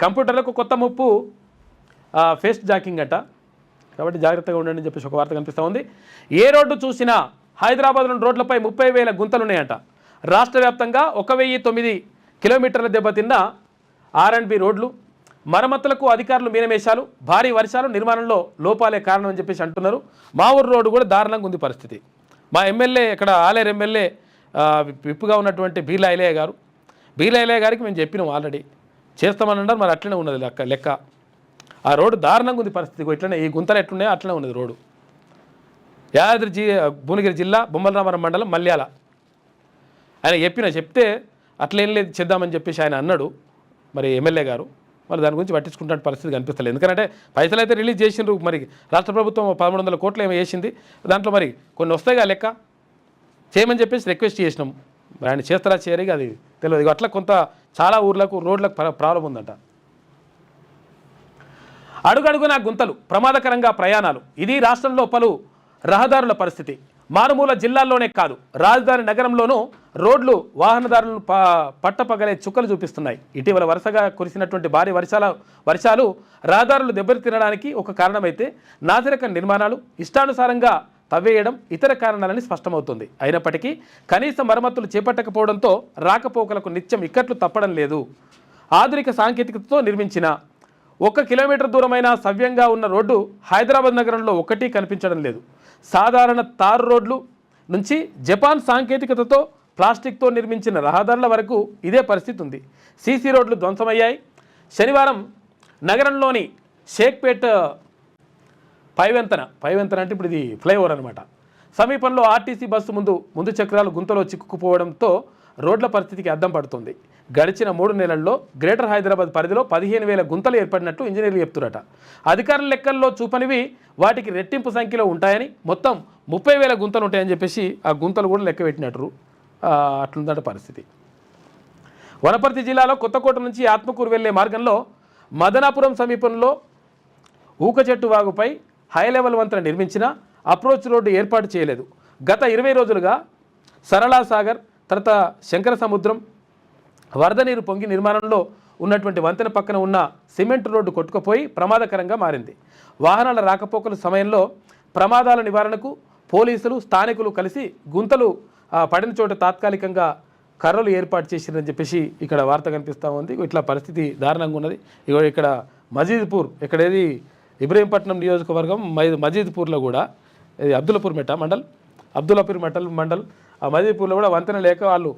కంప్యూటర్లకు కొత్త ముప్పు face jacking అట, కాబట్టి జాగ్రత్తగా ఉండండి అని చెప్పేసి ఒక వార్త కనిపిస్తూ ఉంది. ఏ రోడ్డు చూసినా హైదరాబాద్లోని రోడ్లపై 30,000 గుంతలున్నాయంట. రాష్ట్ర వ్యాప్తంగా 1,009 కిలోమీటర్ల దెబ్బతిన్న R&B రోడ్లు, మరమ్మతులకు అధికారులు మీనమేశాలు. భారీ వర్షాలు నిర్మాణంలో లోపాలే కారణం అని చెప్పేసి అంటున్నారు. మా ఊరు రోడ్డు కూడా దారుణంగా ఉంది పరిస్థితి. మా ఎమ్మెల్యే ఇక్కడ ఆలేరు ఎమ్మెల్యే విప్పుగా ఉన్నటువంటి బీర్లా ఐలయ్య గారికి మేము చెప్పినాం ఆల్రెడీ చేస్తామన్నారు. మరి అట్లనే ఉన్నది లెక్క. ఆ రోడ్డు దారుణంగా ఉంది పరిస్థితి. ఇట్లనే ఈ గుంతలు ఎట్లున్నాయో అట్లనే ఉన్నది రోడ్డు. భువనగిరి జిల్లా బొమ్మలరామరం మండలం మల్యాల ఆయన చెప్తే అట్లేం లేదు చేద్దామని చెప్పేసి ఆయన అన్నాడు మరి ఎమ్మెల్యే గారు. మరి దాని గురించి పట్టించుకుంటున్న పరిస్థితి కనిపిస్తలేదు. ఎందుకంటే పైసలు అయితే రిలీజ్ చేసిండ్రు. మరి రాష్ట్ర ప్రభుత్వం 1,100 కోట్లు ఏమో వేసింది. దాంట్లో మరి కొన్ని వస్తాయిగా లెక్క చేయమని చెప్పేసి రిక్వెస్ట్ చేసినాం. ఆయన చేస్తారా చేయరిగా అది తెలియదు. అట్లా కొంత చాలా ఊర్లకు రోడ్లకు ప్రాబ్లం ఉందంట. అడుగడుగునా గుంతలు, ప్రమాదకరంగా ప్రయాణాలు. ఇది రాష్ట్రంలో పలు రహదారుల పరిస్థితి. మారుమూల జిల్లాల్లోనే కాదు, రాజధాని నగరంలోనూ రోడ్లు వాహనదారులను పట్టపగలే చుక్కలు చూపిస్తున్నాయి. ఇటీవల వరుసగా కురిసినటువంటి భారీ వర్షాలు రహదారులు దెబ్బతినడానికి ఒక కారణమైతే, నాసిరకం నిర్మాణాలు ఇష్టానుసారంగా తవ్వేయడం ఇతర కారణాలని స్పష్టమవుతుంది. అయినప్పటికీ కనీస మరమ్మతులు చేపట్టకపోవడంతో రాకపోకలకు నిత్యం ఇక్కట్లు తప్పడం లేదు. ఆధునిక సాంకేతికతతో నిర్మించిన 1 కిలోమీటర్ దూరమైన సవ్యంగా ఉన్న రోడ్డు హైదరాబాద్ నగరంలో ఒక్కటి కనిపించడం లేదు. సాధారణ తారు రోడ్లు నుంచి జపాన్ సాంకేతికతతో ప్లాస్టిక్తో నిర్మించిన రహదారుల వరకు ఇదే పరిస్థితి ఉంది. సీసీ రోడ్లు ధ్వంసమయ్యాయి. శనివారం నగరంలోని షేక్పేట్ పైవెంతన అంటే ఇప్పుడు ఇది ఫ్లైఓవర్ అనమాట, సమీపంలో ఆర్టీసీ బస్సు ముందు చక్రాలు గుంతలో చిక్కుకుపోవడంతో రోడ్ల పరిస్థితికి అద్దం పడుతుంది. గడిచిన 3 నెలల్లో గ్రేటర్ హైదరాబాద్ పరిధిలో 15,000 గుంతలు ఏర్పడినట్టు ఇంజనీర్లు చెప్తురట. అధికారుల లెక్కల్లో చూపనివి వాటికి రెట్టింపు సంఖ్యలో ఉంటాయని, మొత్తం 30,000 గుంతలు ఉంటాయని చెప్పేసి ఆ గుంతలు కూడా లెక్క పెట్టినట్టు అట్లుందట పరిస్థితి. వనపర్తి జిల్లాలో కొత్తకోట నుంచి ఆత్మకూరు వెళ్లే మార్గంలో మదనాపురం సమీపంలో ఊకచెట్టు వాగుపై హై లెవెల్ వంతెన నిర్మించిన అప్రోచ్ రోడ్డు ఏర్పాటు చేయలేదు. గత 20 రోజులుగా సరళా సాగర్, తర్వాత శంకర సముద్రం వరద నీరు పొంగి నిర్మాణంలో ఉన్నటువంటి వంతెన పక్కన ఉన్న సిమెంట్ రోడ్డు కొట్టుకుపోయి ప్రమాదకరంగా మారింది. వాహనాల రాకపోకల సమయంలో ప్రమాదాల నివారణకు పోలీసులు, స్థానికులు కలిసి గుంతలు పడిన చోట తాత్కాలికంగా కర్రలు ఏర్పాటు చేసిరని చెప్పేసి ఇక్కడ వార్త కనిపిస్తూ ఉంది. ఇట్లా పరిస్థితి దారుణంగా ఉన్నది. ఇక్కడ మజీద్పూర్, ఇక్కడేది ఇబ్రహీంపట్నం నియోజకవర్గం మజీద్పూర్లో కూడా ఇది అబ్దుల్లాపూర్ మండల్ ఆ మజీద్పూర్లో కూడా వంతెన లేక వాళ్ళు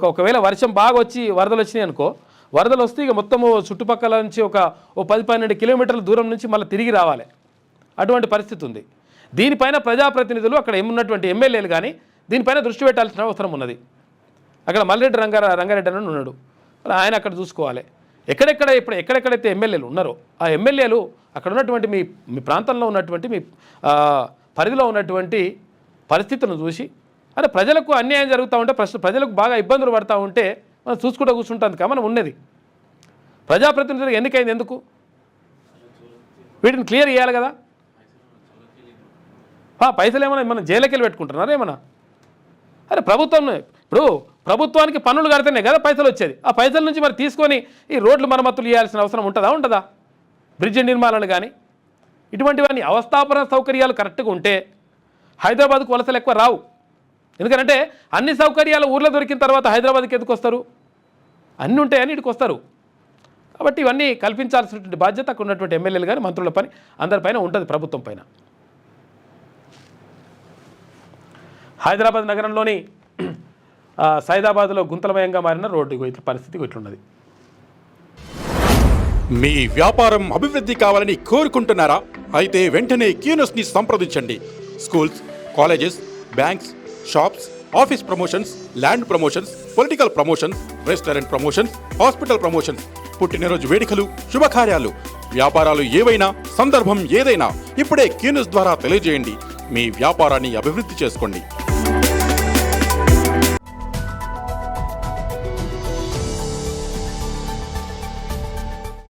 ఒకవేళ వర్షం బాగా వచ్చి వరదలు వచ్చినాయి అనుకో, వరదలు వస్తే ఇక మొత్తము చుట్టుపక్కల నుంచి ఒక 10-12 కిలోమీటర్ల దూరం నుంచి మళ్ళీ తిరిగి రావాలి. అటువంటి పరిస్థితి ఉంది. దీనిపైన ప్రజాప్రతినిధులు అక్కడ ఏమున్నటువంటి ఎమ్మెల్యేలు కానీ దీనిపైన దృష్టి పెట్టాల్సిన అవసరం ఉన్నది. అక్కడ మల్రెడ్డి రంగారెడ్డి అని ఉన్నాడు, ఆయన అక్కడ చూసుకోవాలి. ఎక్కడెక్కడైతే ఎమ్మెల్యేలు ఉన్నారో ఆ ఎమ్మెల్యేలు అక్కడ ఉన్నటువంటి మీ ప్రాంతంలో ఉన్నటువంటి మీ పరిధిలో ఉన్నటువంటి పరిస్థితులను చూసి, అంటే ప్రజలకు అన్యాయం జరుగుతూ ఉంటే, ప్రజలకు బాగా ఇబ్బందులు పడుతూ ఉంటే మనం చూసుకుంటూ కూర్చుంటాను కదా మనం ఉన్నది. ప్రజాప్రతినిధులు ఎన్నికైంది ఎందుకు? వీటిని క్లియర్ చేయాలి కదా. పైసలు ఏమన్నా మనం జైలుకి వెళ్ళి పెట్టుకుంటున్నారా ఏమన్నా? అరే ప్రభుత్వానికి పన్నులు కడితేనే కదా పైసలు వచ్చేది. ఆ పైసల నుంచి మరి తీసుకొని ఈ రోడ్లు మరమ్మతులు చేయాల్సిన అవసరం ఉంటుందా? బ్రిడ్జి నిర్మాణాలు కానీ ఇటువంటివన్నీ అవస్థాపన సౌకర్యాలు కరెక్ట్గా ఉంటే హైదరాబాద్కు వలసలు ఎక్కువ రావు. ఎందుకంటే అన్ని సౌకర్యాలు ఊర్లో దొరికిన తర్వాత హైదరాబాద్కి ఎందుకు వస్తారు? అన్నీ ఉంటాయని ఇటుకు వస్తారు. కాబట్టి ఇవన్నీ కల్పించాల్సినటువంటి బాధ్యత అక్కడ ఉన్నటువంటి ఎమ్మెల్యేలు కానీ మంత్రుల పని అందరిపైన ఉంటుంది, ప్రభుత్వం పైన. హైదరాబాద్ నగరంలోని సైదాబాద్లో గుంతలమయంగా మారిన రోడ్డు ఇట్ల పరిస్థితి ఇట్లున్నది. మీ వ్యాపారం అభివృద్ధి కావాలని కోరుకుంటున్నారా? అయితే వెంటనే క్యూనస్ని సంప్రదించండి. Schools, colleges, banks, shops, office promotions, land promotions, political promotions, restaurant promotions, hospital promotions, పుట్టినరోజు వేడుకలు, శుభకార్యాలు, వ్యాపారాలు ఏవైనా, సందర్భం ఏదైనా ఇప్పుడే క్యూనస్ ద్వారా తెలియజేయండి. మీ వ్యాపారాన్ని అభివృద్ధి చేసుకోండి.